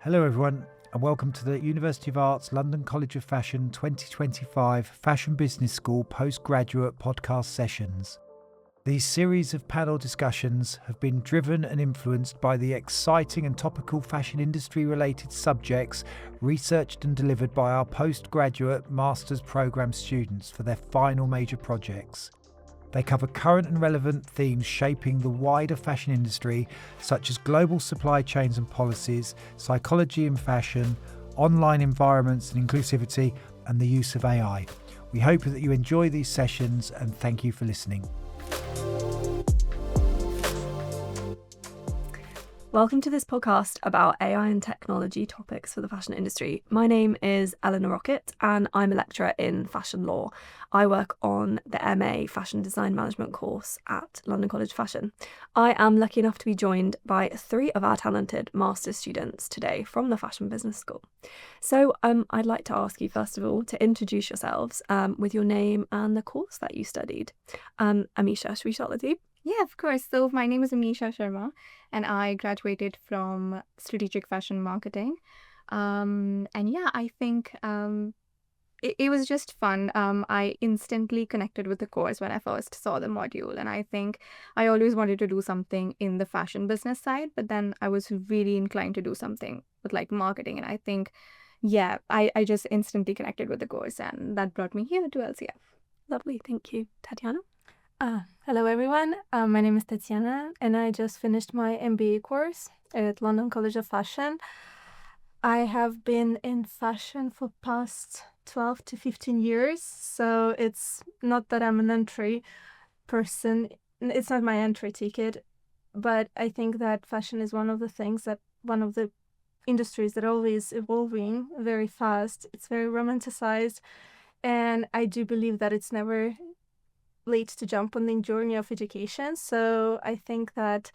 Hello everyone and welcome to the University of Arts London College of Fashion 2025 Fashion Business School postgraduate podcast sessions. These series of panel discussions have been driven and influenced by the exciting and topical fashion industry related subjects researched and delivered by our postgraduate master's programme students for their final major projects. They cover current and relevant themes shaping the wider fashion industry, such as global supply chains and policies, psychology in fashion, online environments and inclusivity, and the use of AI. We hope that you enjoy these sessions and thank you for listening. Welcome to this podcast about AI and technology topics for the fashion industry. My name is Eleanor Rockett and I'm a lecturer in fashion law. I work on the MA Fashion Design Management course at London College of Fashion. I am lucky enough to be joined by three of our talented master's students today from the Fashion Business School. So I'd like to ask you first of all to introduce yourselves with your name and the course that you studied. Amisha, should we start with you? Yeah, of course. So my name is Amisha Sharma and I graduated from Strategic Fashion Marketing. I think it was just fun. I instantly connected with the course when I first saw the module. And I think I always wanted to do something in the fashion business side, but then I was really inclined to do something with like marketing. And I think, I just instantly connected with the course and that brought me here to LCF. Lovely, thank you. Tatiana? Hello everyone, my name is Tatiana and I just finished my MBA course at London College of Fashion. I have been in fashion for past 12 to 15 years, so it's not that I'm an entry person, it's not my entry ticket, but I think that fashion is one of the industries that always evolving very fast. It's very romanticized and I do believe that it's never late to jump on the journey of education. So I think that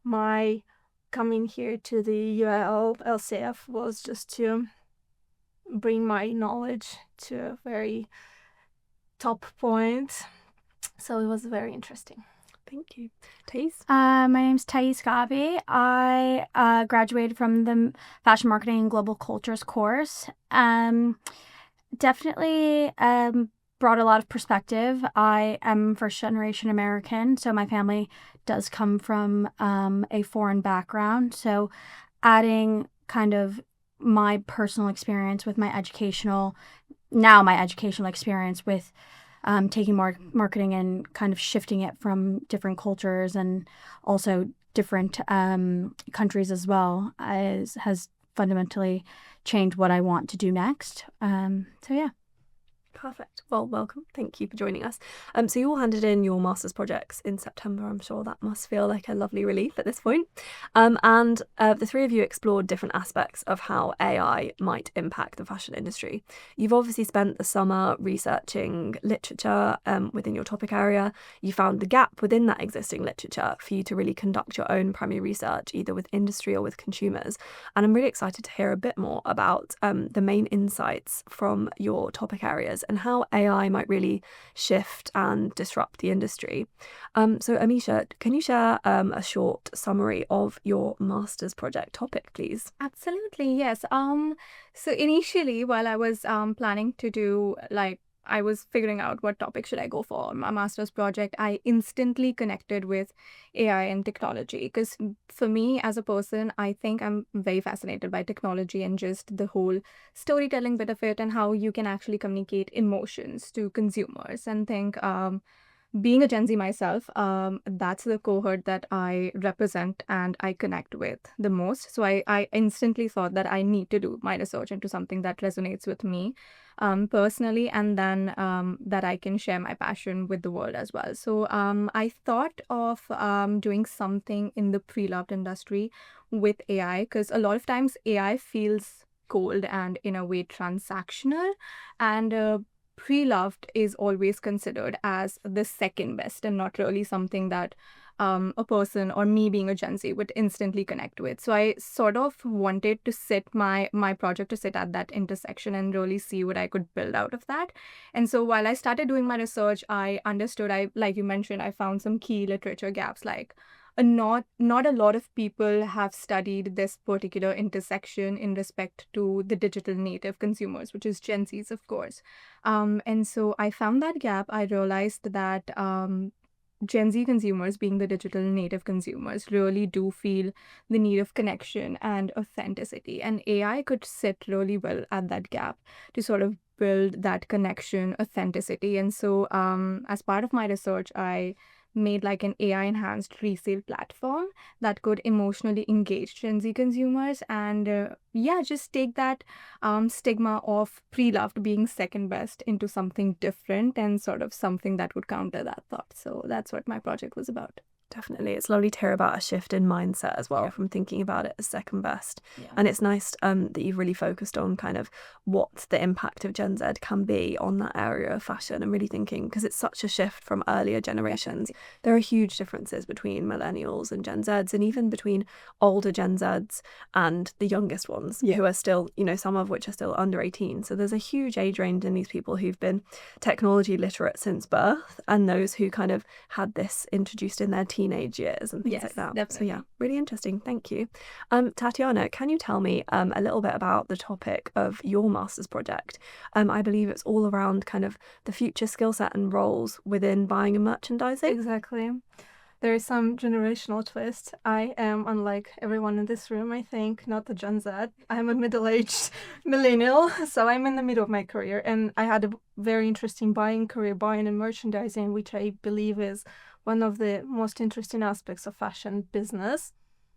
my coming here to the UL LCF was just to bring my knowledge to a very top point. So it was very interesting. Thank you. Thais? My name's Gobbi. I graduated from the Fashion Marketing and Global Cultures course. Definitely brought a lot of perspective. I am first generation American, so my family does come from a foreign background. So adding kind of my personal experience with my educational experience with taking marketing and kind of shifting it from different cultures and also different countries as well has fundamentally changed what I want to do next. Perfect. Well, welcome. Thank you for joining us. So you all handed in your master's projects in September. I'm sure that must feel like a lovely relief at this point. And the three of you explored different aspects of how AI might impact the fashion industry. You've obviously spent the summer researching literature within your topic area. You found the gap within that existing literature for you to really conduct your own primary research, either with industry or with consumers. And I'm really excited to hear a bit more about the main insights from your topic areas and how AI might really shift and disrupt the industry. So Amisha, can you share a short summary of your master's project topic, please? Absolutely, yes. So initially, while I was planning to do I was figuring out what topic should I go for my master's project, I instantly connected with AI and technology because for me as a person, I think I'm very fascinated by technology and just the whole storytelling bit of it and how you can actually communicate emotions to consumers and think being a Gen Z myself, that's the cohort that I represent and I connect with the most. So I instantly thought that I need to do my research into something that resonates with me personally, and then that I can share my passion with the world as well. So I thought of doing something in the pre-loved industry with AI because a lot of times AI feels cold and in a way transactional, and pre-loved is always considered as the second best and not really something that a person or me being a Gen Z would instantly connect with. So I sort of wanted to sit my project to sit at that intersection and really see what I could build out of that. And so while I started doing my research, I understood, like you mentioned, I found some key literature gaps like not a lot of people have studied this particular intersection in respect to the digital native consumers, which is Gen Zs, of course. And so I found that gap. I realized that Gen Z consumers, being the digital native consumers, really do feel the need of connection and authenticity. And AI could sit really well at that gap to sort of build that connection, authenticity. And so, as part of my research, I made like an AI enhanced resale platform that could emotionally engage Gen Z consumers and just take that stigma of pre-loved being second best into something different and sort of something that would counter that thought. So that's what my project was about. Definitely. It's lovely to hear about a shift in mindset as well, from thinking about it as second best. And it's nice that you've really focused on kind of what the impact of Gen Z can be on that area of fashion, and really thinking, because it's such a shift from earlier generations. Definitely. There are huge differences between millennials and Gen Zs, and even between older Gen Zs and the youngest ones, who are still, some of which are still under 18. So there's a huge age range in these people who've been technology literate since birth, and those who kind of had this introduced in their teenage years and things like that. Definitely. So really interesting. Thank you. Tatiana, can you tell me a little bit about the topic of your master's project? I believe it's all around kind of the future skill set and roles within buying and merchandising. Exactly. There is some generational twist. I am, unlike everyone in this room, I think, not a Gen Z. I'm a middle-aged millennial, so I'm in the middle of my career, and I had a very interesting buying and merchandising, which I believe is one of the most interesting aspects of fashion business.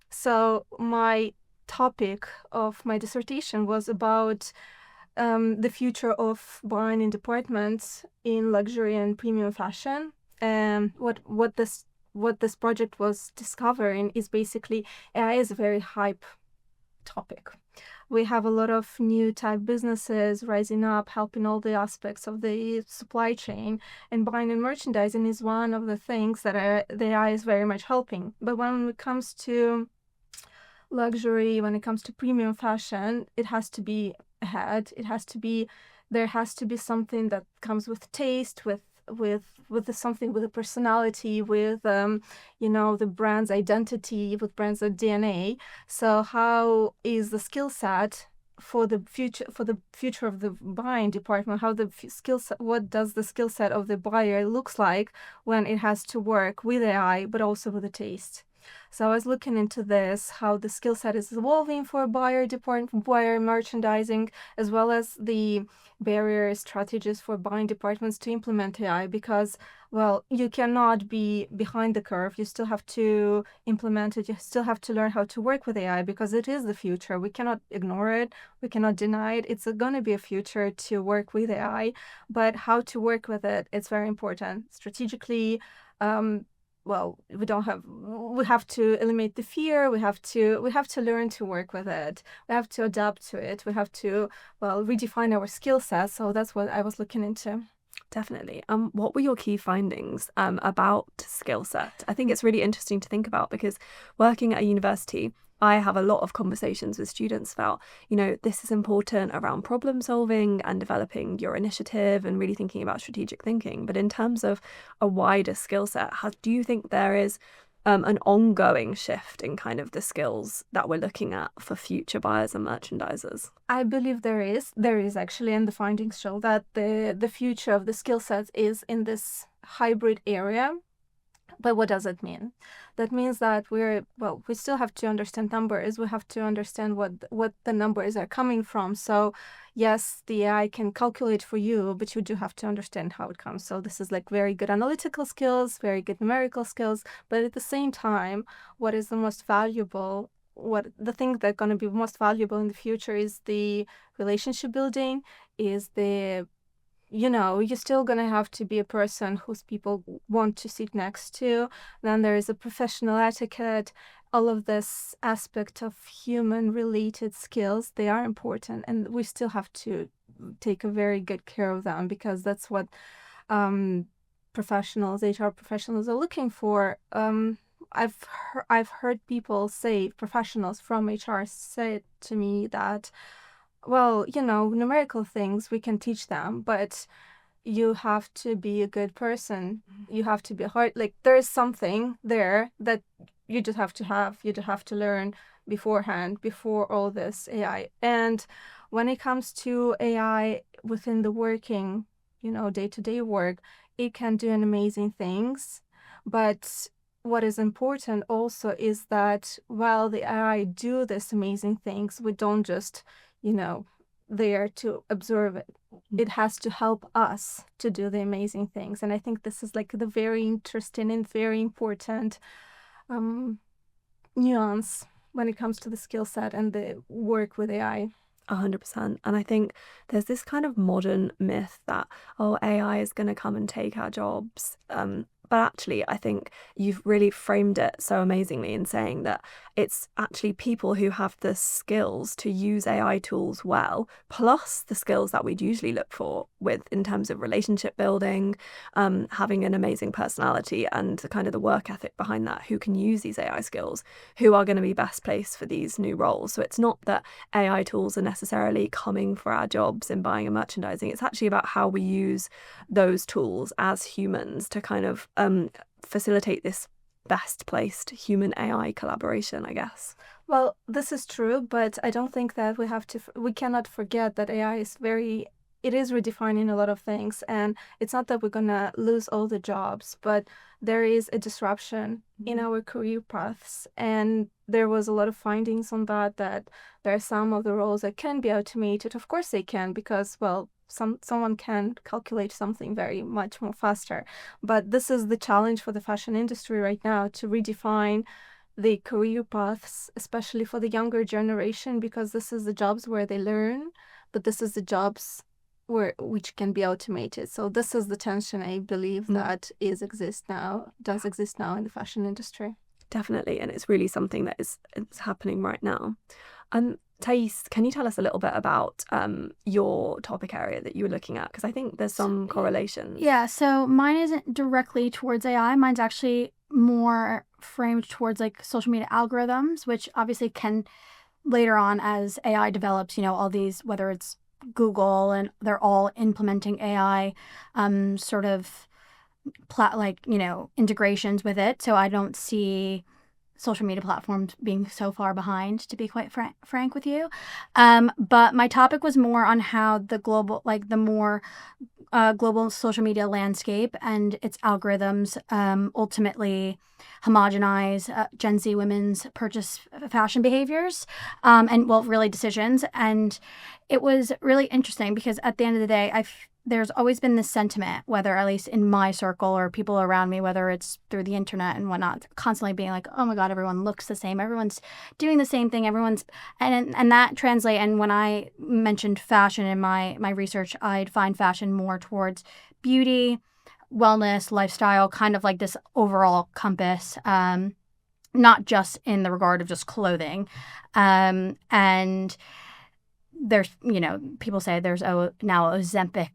So my topic of my dissertation was about the future of buying in departments in luxury and premium fashion. And what this project was discovering is basically AI is a very hype topic. We have a lot of new type businesses rising up, helping all the aspects of the supply chain, and buying and merchandising is one of the things that the AI is very much helping. But when it comes to luxury, when it comes to premium fashion, it has to be ahead. There has to be something that comes with taste, with something, with a personality, with the brand's identity, with brand's DNA. So how is the skill set for the future of the buying department? How the skill set? What does the skill set of the buyer looks like when it has to work with AI, but also with the taste? So I was looking into this, how the skill set is evolving for buyer department, buyer merchandising, as well as the barrier strategies for buying departments to implement AI, because, well, you cannot be behind the curve. You still have to implement it. You still have to learn how to work with AI, because it is the future. We cannot ignore it. We cannot deny it. It's going to be a future to work with AI, but how to work with it, it's very important. Strategically, we have to eliminate the fear. We have to learn to work with it. We have to adapt to it. We have to, redefine our skill set. So that's what I was looking into. Definitely. What were your key findings about skill set? I think it's really interesting to think about, because working at a university, I have a lot of conversations with students about, this is important around problem solving and developing your initiative and really thinking about strategic thinking. But in terms of a wider skill set, do you think there is an ongoing shift in kind of the skills that we're looking at for future buyers and merchandisers? I believe there is actually, and the findings show that the future of the skill sets is in this hybrid area. But what does it mean? That means that we still have to understand numbers. We have to understand what the numbers are coming from. So yes, the AI can calculate for you, but you do have to understand how it comes. So this is like very good analytical skills, very good numerical skills. But at the same time, what is the most valuable? What the thing that's going to be most valuable in the future is the relationship building, is the you're still going to have to be a person whose people want to sit next to. Then there is a professional etiquette. All of this aspect of human-related skills, they are important. And we still have to take a very good care of them, because that's what HR professionals are looking for. I've heard people say, professionals from HR say to me that, numerical things we can teach them, but you have to be a good person. You have to be hard. Like, there is something there that you just have to learn beforehand, before all this AI. And when it comes to AI within the working, day-to-day work, it can do an amazing things. But what is important also is that while the AI do this amazing things, we don't just, there to observe it. It has to help us to do the amazing things. And I think this is like the very interesting and very important nuance when it comes to the skill set and the work with AI. 100%. And I think there's this kind of modern myth that, oh, AI is going to come and take our jobs. But actually, I think you've really framed it so amazingly in saying that it's actually people who have the skills to use AI tools well, plus the skills that we'd usually look for in terms of relationship building, having an amazing personality and kind of the work ethic behind that, who can use these AI skills, who are going to be best placed for these new roles. So it's not that AI tools are necessarily coming for our jobs in buying and merchandising. It's actually about how we use those tools as humans to kind of facilitate this best placed human AI collaboration, I guess. Well, this is true, but I don't think that we cannot forget that AI is it is redefining a lot of things, and it's not that we're gonna lose all the jobs, but there is a disruption in our career paths, and there was a lot of findings on that there are some of the roles that can be automated. Of course they can, because, well, someone can calculate something very much more faster. But this is the challenge for the fashion industry right now, to redefine the career paths, especially for the younger generation, because this is the jobs where they learn, but this is the jobs which can be automated. So this is the tension, I believe, that does exist now in the fashion industry. Definitely, and it's really something that is happening right now. Thais, can you tell us a little bit about your topic area that you were looking at? Because I think there's some correlations. Yeah, so mine isn't directly towards AI. Mine's actually more framed towards like social media algorithms, which obviously can later on, as AI develops, all these, whether it's Google, and they're all implementing AI sort of integrations with it. So I don't see social media platforms being so far behind, to be quite frank with you. But my topic was more on how the global, global social media landscape and its algorithms ultimately homogenize Gen Z women's purchase fashion behaviors and, well, really decisions. And it was really interesting because at the end of the day, there's always been this sentiment, whether at least in my circle or people around me, whether it's through the internet and whatnot, constantly being like, oh my God, everyone looks the same. Everyone's doing the same thing. And that translate. And when I mentioned fashion in my research, I'd find fashion more towards beauty, wellness, lifestyle, kind of like this overall compass, not just in the regard of just clothing. And there's, people say there's now Ozempic,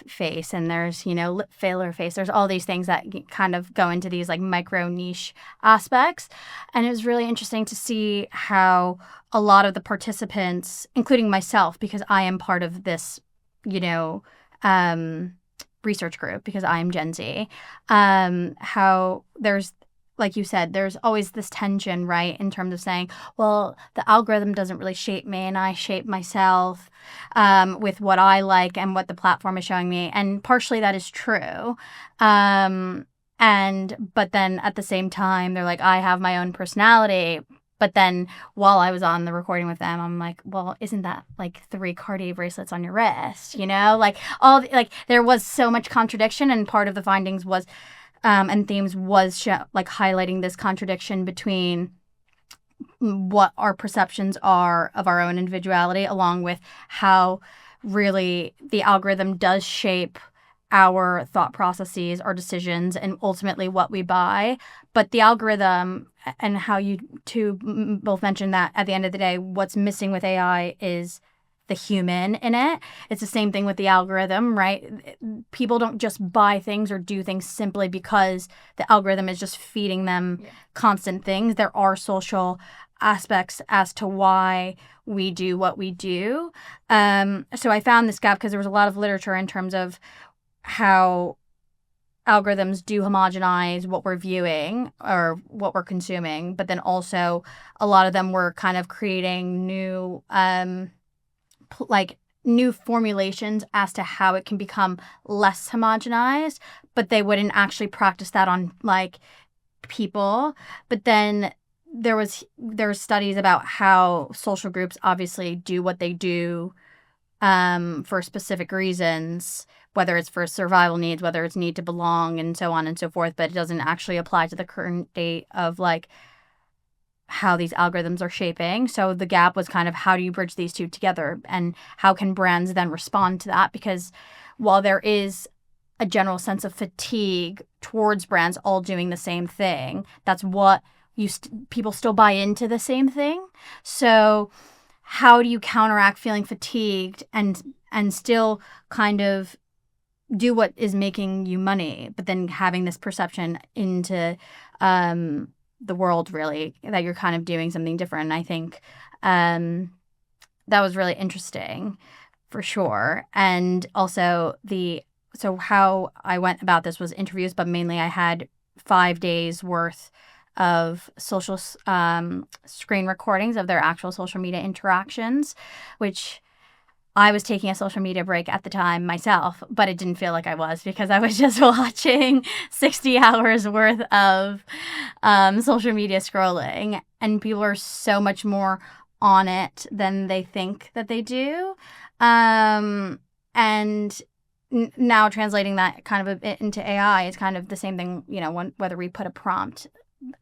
face, and there's, lip filler face. There's all these things that kind of go into these like micro niche aspects. And it was really interesting to see how a lot of the participants, including myself, because I am part of this, research group, because I am Gen Z, how there's, like you said, there's always this tension, right, in terms of saying, well, the algorithm doesn't really shape me and I shape myself with what I like and what the platform is showing me. And partially that is true. But then at the same time, they're like, I have my own personality. But then while I was on the recording with them, I'm like, well, isn't that like 3 Cartier bracelets on your wrist? There was so much contradiction, and part of the findings was and themes was highlighting this contradiction between what our perceptions are of our own individuality, along with how really the algorithm does shape our thought processes, our decisions, and ultimately what we buy. But the algorithm, and how you two both mentioned that at the end of the day, what's missing with AI is the human in it. It's the same thing with the algorithm, right? People don't just buy things or do things simply because the algorithm is just feeding them constant things. There are social aspects as to why we do what we do. So I found this gap because there was a lot of literature in terms of how algorithms do homogenize what we're viewing or what we're consuming, but then also a lot of them were kind of creating new new formulations as to how it can become less homogenized, but they wouldn't actually practice that on like people. But then there was studies about how social groups obviously do what they do for specific reasons, whether it's for survival needs, whether it's need to belong, and so on and so forth, but it doesn't actually apply to the current date of like how these algorithms are shaping. So the gap was kind of, how do you bridge these two together, and how can brands then respond to that? Because while there is a general sense of fatigue towards brands all doing the same thing, that's what people still buy into the same thing. So how do you counteract feeling fatigued and still kind of do what is making you money, but then having this perception into the world, really, that you're kind of doing something different? And I think that was really interesting for sure. And also so how I went about this was interviews, but mainly I had 5 days worth of social screen recordings of their actual social media interactions, which I was taking a social media break at the time myself, but it didn't feel like I was, because I was just watching 60 hours worth of social media scrolling, and people are so much more on it than they think that they do. And now translating that kind of a bit into AI is kind of the same thing, whether we put a prompt,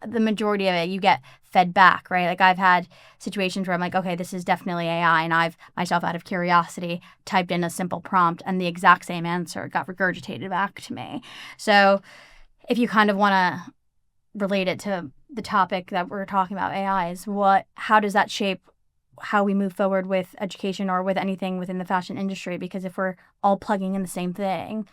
the majority of it you get fed back, right? Like I've had situations where I'm like, okay, this is definitely AI, and I've myself out of curiosity typed in a simple prompt and the exact same answer got regurgitated back to me. So if you kind of want to relate it to the topic that we're talking about, AI, is how does that shape how we move forward with education or with anything within the fashion industry? Because if we're all plugging in the same thing,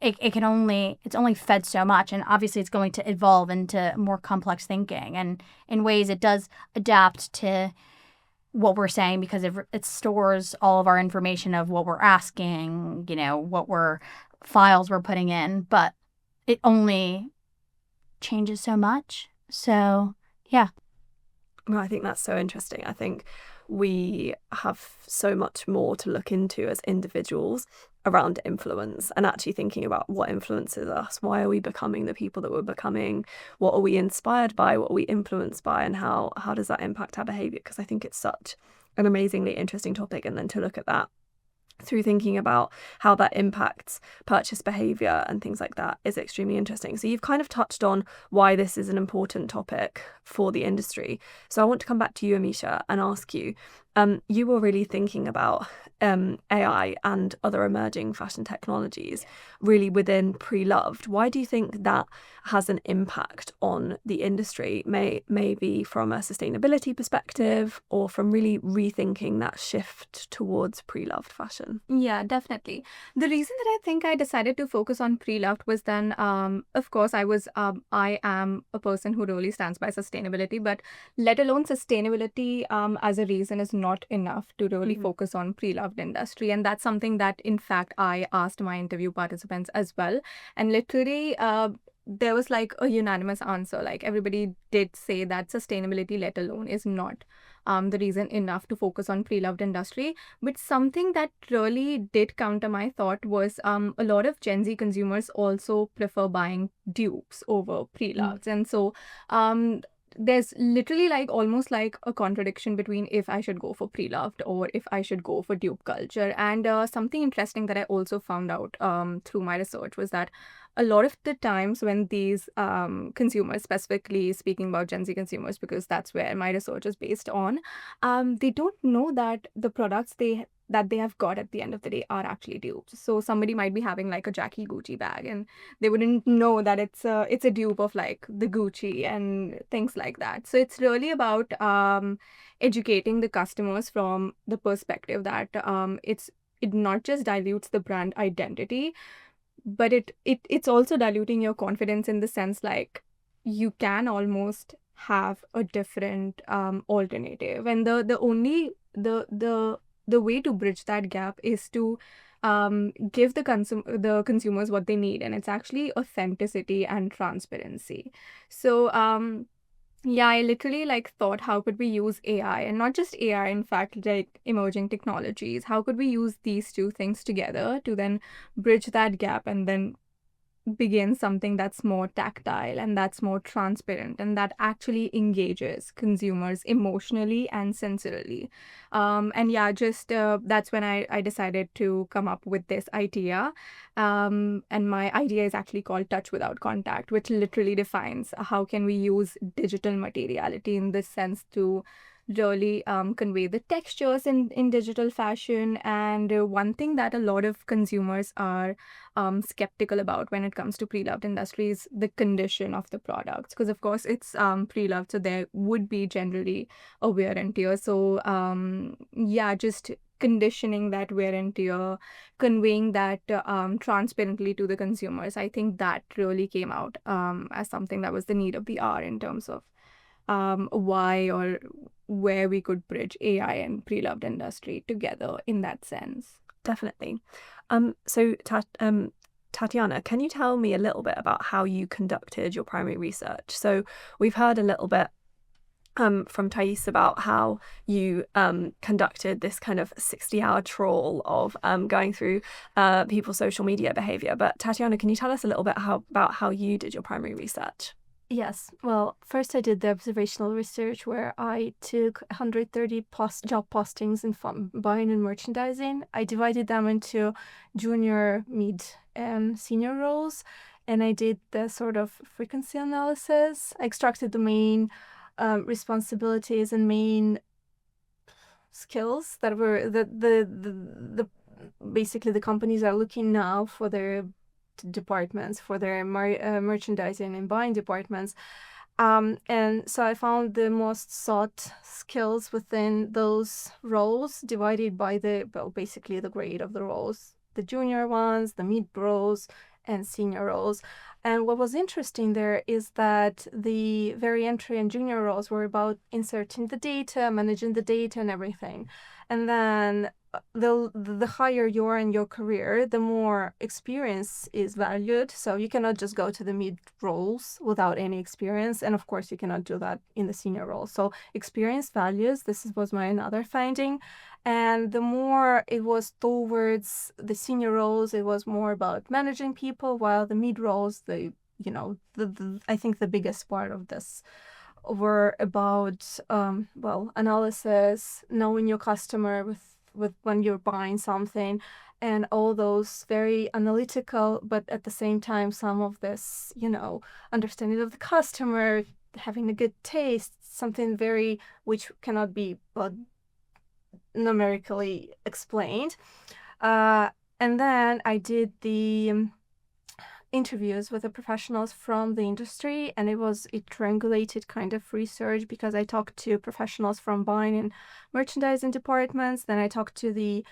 it's only fed so much, and obviously it's going to evolve into more complex thinking, and in ways it does adapt to what we're saying, because it stores all of our information of what we're asking, what files we're putting in, but it only changes so much. So yeah. Well, I think that's so interesting. I think we have so much more to look into as individuals around influence, and actually thinking about what influences us. Why are we becoming the people that we're becoming? What are we inspired by? What are we influenced by? And how does that impact our behaviour? Because I think it's such an amazingly interesting topic. And then to look at that through thinking about how that impacts purchase behaviour and things like that is extremely interesting. So you've kind of touched on why this is an important topic for the industry. So I want to come back to you, Amisha, and ask you, you were really thinking about AI and other emerging fashion technologies really within Pre-Loved. Why do you think that has an impact on the industry, maybe from a sustainability perspective, or from really rethinking that shift towards Pre-Loved fashion? Yeah, definitely. The reason that I think I decided to focus on Pre-Loved was then, of course, I am a person who really stands by sustainability, but let alone sustainability as a reason is not enough to really focus on Pre-Loved industry. And that's something that, in fact, I asked my interview participants as well. And literally, there was like a unanimous answer. Like everybody did say that sustainability, let alone, is not the reason enough to focus on Pre-Loved industry. But something that really did counter my thought was a lot of Gen Z consumers also prefer buying dupes over Pre-Loveds. And so there's literally like almost like a contradiction between if I should go for Pre-Loved or if I should go for dupe culture. And something interesting that I also found out through my research was that a lot of the times when these consumers, specifically speaking about Gen Z consumers, because that's where my research is based on, they don't know that the products that they have got at the end of the day are actually dupes. So somebody might be having like a Jackie Gucci bag, and they wouldn't know that it's a dupe of like the Gucci and things like that. So it's really about educating the customers from the perspective that it not just dilutes the brand identity, but it's also diluting your confidence, in the sense like you can almost have a different alternative, and the way to bridge that gap is to give the consumers what they need, and it's actually authenticity and transparency. So yeah, I literally like thought, how could we use AI, and not just AI, in fact, like emerging technologies, how could we use these two things together to then bridge that gap and then begin something that's more tactile and that's more transparent and that actually engages consumers emotionally and sensorily. And yeah, just that's when I decided to come up with this idea. And my idea is actually called Touch Without Contact, which literally defines how can we use digital materiality in this sense to really convey the textures in digital fashion. And one thing that a lot of consumers are skeptical about when it comes to pre-loved industries, the condition of the products, because of course it's pre-loved, so there would be generally a wear and tear. So yeah, just conditioning that wear and tear, conveying that transparently to the consumers, I think that really came out as something that was the need of the hour in terms of why or where we could bridge AI and pre-loved industry together in that sense. Definitely. So Tatiana, can you tell me a little bit about how you conducted your primary research? So we've heard a little bit from Thais about how you conducted this kind of 60-hour trawl of going through people's social media behavior. But Tatiana, can you tell us a little bit about how you did your primary research? Yes. Well, first I did the observational research where I took 130 job postings in buying and merchandising. I divided them into junior, mid, and senior roles, and I did the sort of frequency analysis. I extracted the main responsibilities and main skills that were the basically the companies are looking now for their departments, for their merchandising and buying departments. And so I found the most sought skills within those roles divided by basically the grade of the roles, the junior ones, the mid roles, and senior roles. And what was interesting there is that the very entry and junior roles were about inserting the data, managing the data and everything. And then the higher you are in your career, the more experience is valued. So you cannot just go to the mid roles without any experience. And of course, you cannot do that in the senior role. So experience values, was my another finding. And the more it was towards the senior roles, it was more about managing people, while the mid roles, I think the biggest part of this were about analysis, knowing your customer with when you're buying something, and all those very analytical, but at the same time some of this understanding of the customer, having a good taste, something very which cannot be numerically explained. And then I did the interviews with the professionals from the industry, and it triangulated kind of research, because I talked to professionals from buying and merchandising departments. Then I talked to the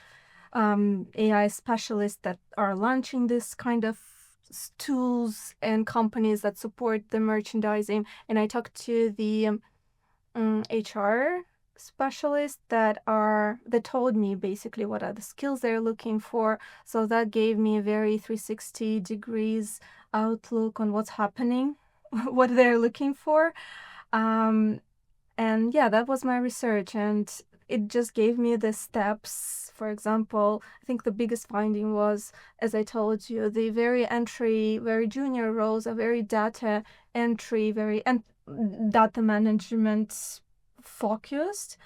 AI specialists that are launching this kind of tools and companies that support the merchandising, and I talked to the HR specialists that told me basically what are the skills they're looking for. So that gave me a very 360 degrees outlook on what's happening, what they're looking for. And yeah, that was my research, and it just gave me the steps. For example, I think the biggest finding was, as I told you, the very junior roles are very data entry, data management focused.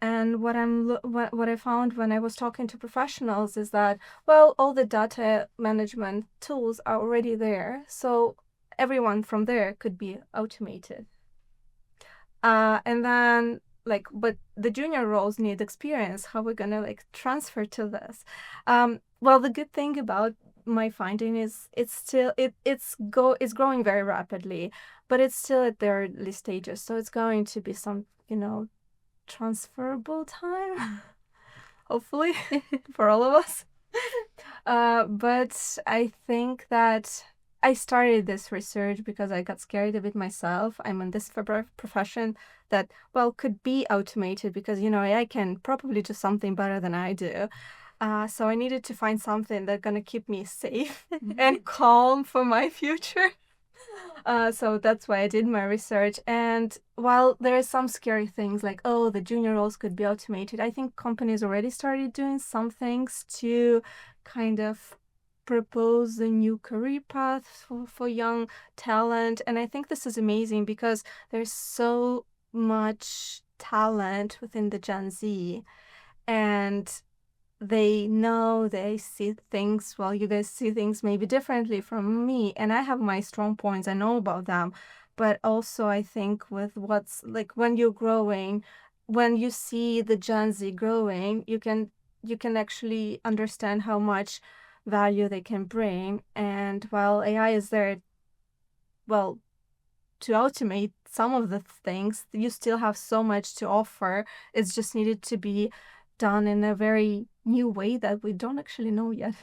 And what I found when I was talking to professionals is that, well, all the data management tools are already there, so everyone from there could be automated. And then but the junior roles need experience. How are we gonna transfer to this? Well, the good thing about my finding is it's growing very rapidly, but it's still at the early stages. So it's going to be some transferable time, hopefully, for all of us. But I think that I started this research because I got scared a bit myself. I'm in this profession that, could be automated because, AI can probably do something better than I do. So I needed to find something that's gonna keep me safe and calm for my future. So that's why I did my research. And while there are some scary things like, oh, the junior roles could be automated, I think companies already started doing some things to kind of propose a new career path for young talent. And I think this is amazing because there's so much talent within the Gen Z. And they see things, well, you guys see things maybe differently from me, and I have my strong points, I know about them. But also I think with what's like when you're growing, when you see the Gen Z growing, you can actually understand how much value they can bring. And while AI is there, well, to automate some of the things, you still have so much to offer. It's just needed to be done in a very new way that we don't actually know yet.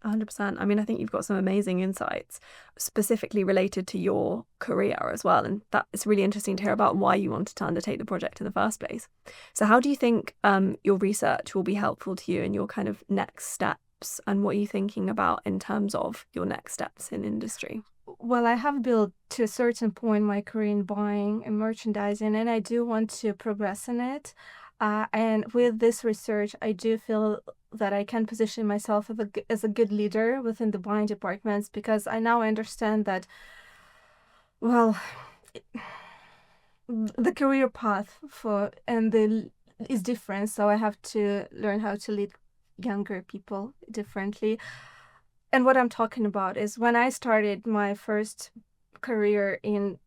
100%. I mean, I think you've got some amazing insights specifically related to your career as well. And that it's really interesting to hear about why you wanted to undertake the project in the first place. So how do you think your research will be helpful to you in your kind of next steps? And what are you thinking about in terms of your next steps in industry? Well, I have built to a certain point my career in buying and merchandising, and I do want to progress in it. And with this research, I do feel that I can position myself as a good leader within the buying departments, because I now understand that, well, the career path is different. So I have to learn how to lead younger people differently. And what I'm talking about is when I started my first career in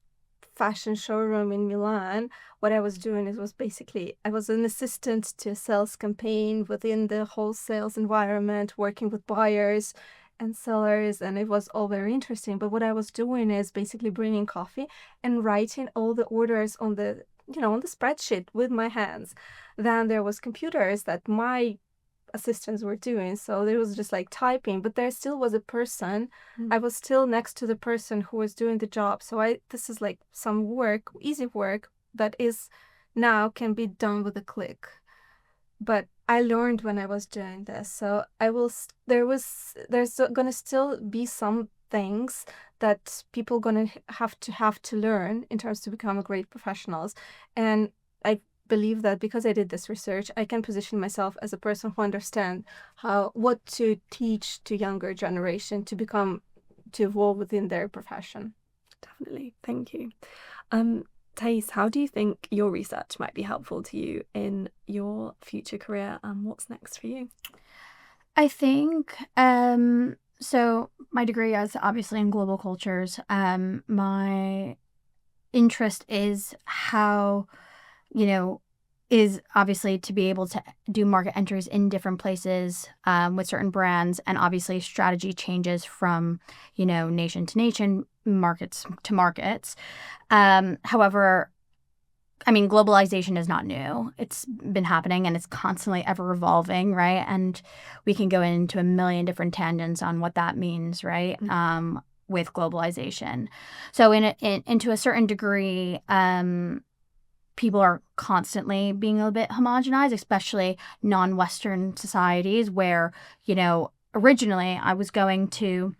fashion showroom in Milan, what I was doing was basically I was an assistant to a sales campaign within the wholesale environment, working with buyers and sellers, and it was all very interesting. But what I was doing is basically bringing coffee and writing all the orders on the spreadsheet with my hands. Then there was computers that my assistants were doing, so there was just like typing, but there still was a person. I was still next to the person who was doing the job. So this is like some work, easy work that is now can be done with a click. But I learned when I was doing this, so there's gonna still be some things that people gonna have to learn in terms to become great professionals. And I believe that because I did this research, I can position myself as a person who understands what to teach to younger generation to evolve within their profession. Definitely. Thank you. Thais, how do you think your research might be helpful to you in your future career, and what's next for you? I think so my degree is obviously in global cultures. My interest is how is obviously to be able to do market entries in different places with certain brands, and obviously strategy changes from, nation to nation, markets to markets. However, I mean, globalization is not new. It's been happening and it's constantly ever evolving, right? And we can go into a million different tangents on what that means, right? With globalization. So into a certain degree, people are constantly being a bit homogenized, especially non-Western societies where, originally I was going to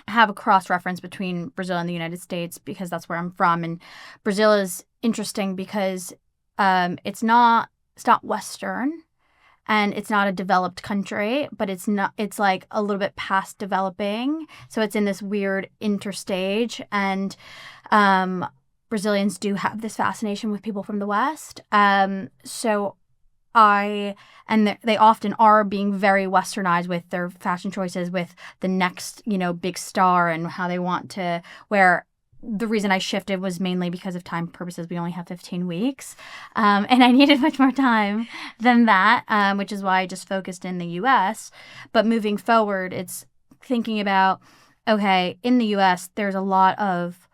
have a cross-reference between Brazil and the United States because that's where I'm from. And Brazil is interesting because it's not Western and it's not a developed country, but it's like a little bit past developing. So it's in this weird interstage. And Brazilians do have this fascination with people from the West. They often are being very westernized with their fashion choices, with the next, big star and how they want to wear. The reason I shifted was mainly because of time purposes. We only have 15 weeks. And I needed much more time than that, which is why I just focused in the US. But moving forward, it's thinking about, okay, in the US, there's a lot of,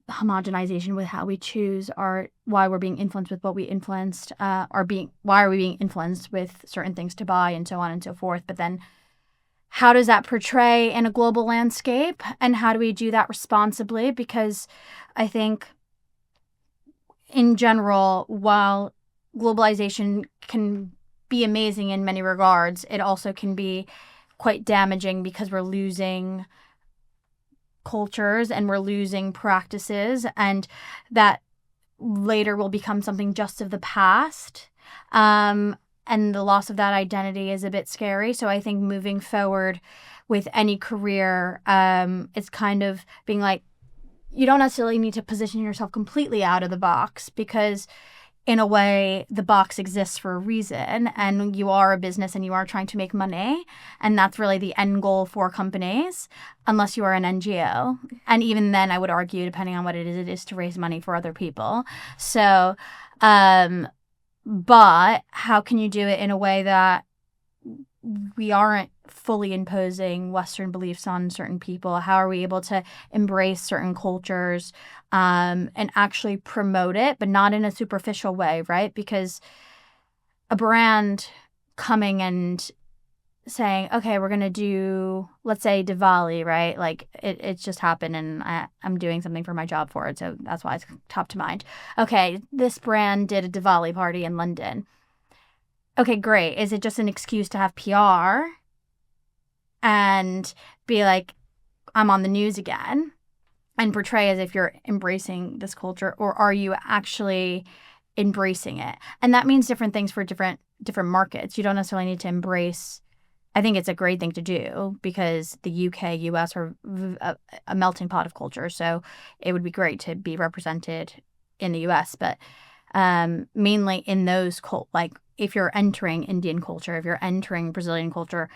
homogenization with how we choose why we're being influenced with what we influenced, why are we being influenced with certain things to buy and so on and so forth. But then how does that portray in a global landscape, and how do we do that responsibly? Because I think in general, while globalization can be amazing in many regards, it also can be quite damaging because we're losing cultures and we're losing practices, and that later will become something just of the past. And the loss of that identity is a bit scary. So I think moving forward with any career, it's kind of being like, you don't necessarily need to position yourself completely out of the box, because in a way, the box exists for a reason, and you are a business and you are trying to make money. And that's really the end goal for companies, unless you are an NGO. And even then, I would argue, depending on what it is to raise money for other people. So, but how can you do it in a way that we aren't fully imposing Western beliefs on certain people? How are we able to embrace certain cultures and actually promote it, but not in a superficial way, right? Because a brand coming and saying, okay, we're going to do, let's say, Diwali, right? Like it's just happened and I'm doing something for my job for it. So that's why it's top to mind. Okay, this brand did a Diwali party in London. Okay, great. Is it just an excuse to have PR and be like, I'm on the news again, and portray as if you're embracing this culture? Or are you actually embracing it? And that means different things for different markets. You don't necessarily need to embrace. I think it's a great thing to do because the UK, US are a melting pot of culture. So it would be great to be represented in the US. But mainly in those like if you're entering Indian culture, if you're entering Brazilian culture,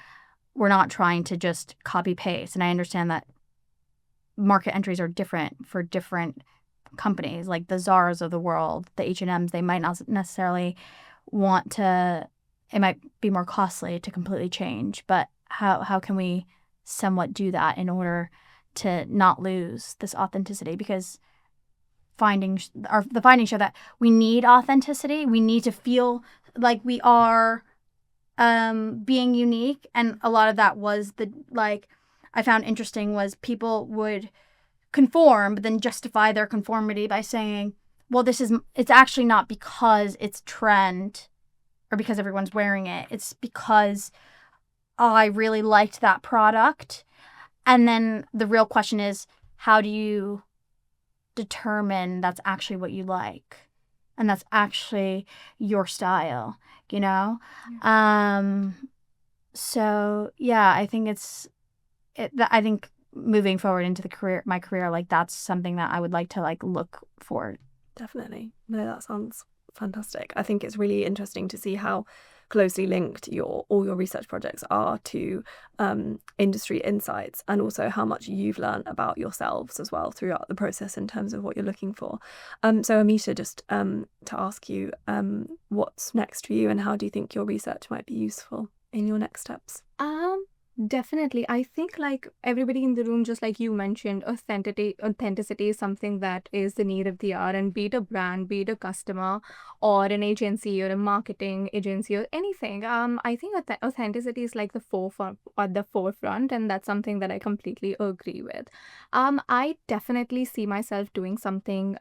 we're not trying to just copy paste. And I understand that market entries are different for different companies, like the Zaras of the world, the H&Ms. They might not necessarily want to. It might be more costly to completely change. But how can we somewhat do that in order to not lose this authenticity? Because the findings show that we need authenticity. We need to feel like we are being unique. And a lot of that was I found interesting was people would conform, but then justify their conformity by saying, well, it's actually not because it's trend or because everyone's wearing it. It's because I really liked that product. And then the real question is, how do you determine that's actually what you like and that's actually your style, you know? Yeah. So yeah, I think I think moving forward into my career, like that's something that I would like to like look for. Definitely. No, that sounds fantastic. I think it's really interesting to see how closely linked all your research projects are to industry insights, and also how much you've learned about yourselves as well throughout the process in terms of what you're looking for. So Amisha, just to ask you, what's next for you, and how do you think your research might be useful in your next steps? Definitely. I think like everybody in the room, just like you mentioned, authenticity is something that is the need of the hour, and be it a brand, be it a customer or an agency or a marketing agency or anything. I think authenticity is like the forefront, and that's something that I completely agree with. I definitely see myself doing something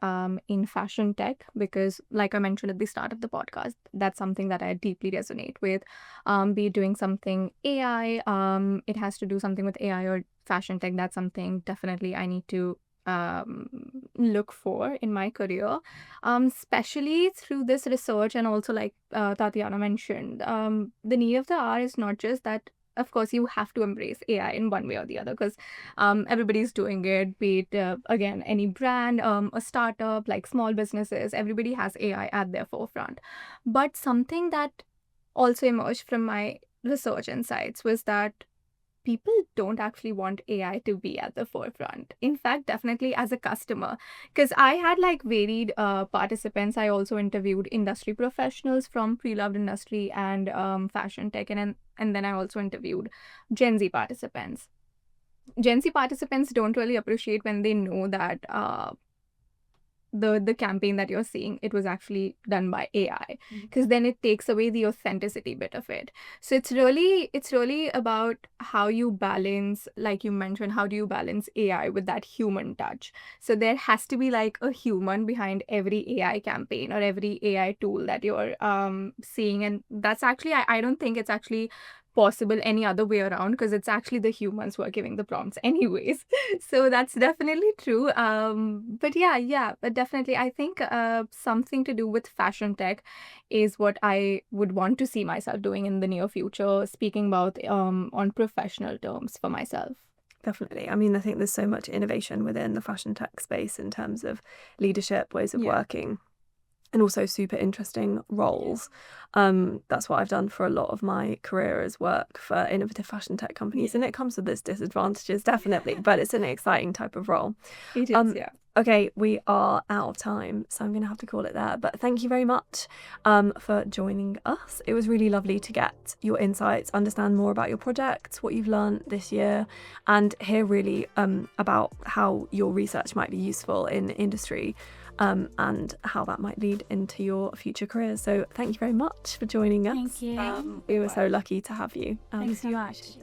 in fashion tech, because like I mentioned at the start of the podcast, that's something that I deeply resonate with. Be doing something AI, it has to do something with AI or fashion tech. That's something definitely I need to look for in my career, especially through this research. And also like Tatiana mentioned, the need of the hour is not just that. Of course, you have to embrace AI in one way or the other, because everybody's doing it, be it, again, any brand, a startup, like small businesses, everybody has AI at their forefront. But something that also emerged from my research insights was that people don't actually want AI to be at the forefront. In fact, definitely as a customer, because I had like varied participants. I also interviewed industry professionals from pre-loved industry and fashion tech, and then I also interviewed Gen Z participants. Gen Z participants don't really appreciate when they know that the campaign that you're seeing, it was actually done by AI, because then it takes away the authenticity bit of it. So it's really about how you balance, like you mentioned, how do you balance AI with that human touch. So there has to be like a human behind every AI campaign or every AI tool that you're seeing. And that's actually, I don't think it's actually possible any other way around, because it's actually the humans who are giving the prompts anyways. So that's definitely true. But but definitely I think something to do with fashion tech is what I would want to see myself doing in the near future, speaking about on professional terms for myself. Definitely. I mean, I think there's so much innovation within the fashion tech space in terms of leadership, ways of working, and also super interesting roles. That's what I've done for a lot of my career, is work for innovative fashion tech companies, and it comes with its disadvantages, definitely, but it's an exciting type of role. It is, Okay, we are out of time, so I'm going to have to call it there. But thank you very much for joining us. It was really lovely to get your insights, understand more about your project, what you've learned this year, and hear really about how your research might be useful in industry. And how that might lead into your future careers. So thank you very much for joining us. Thank you. We were so lucky to have you. Thanks so much.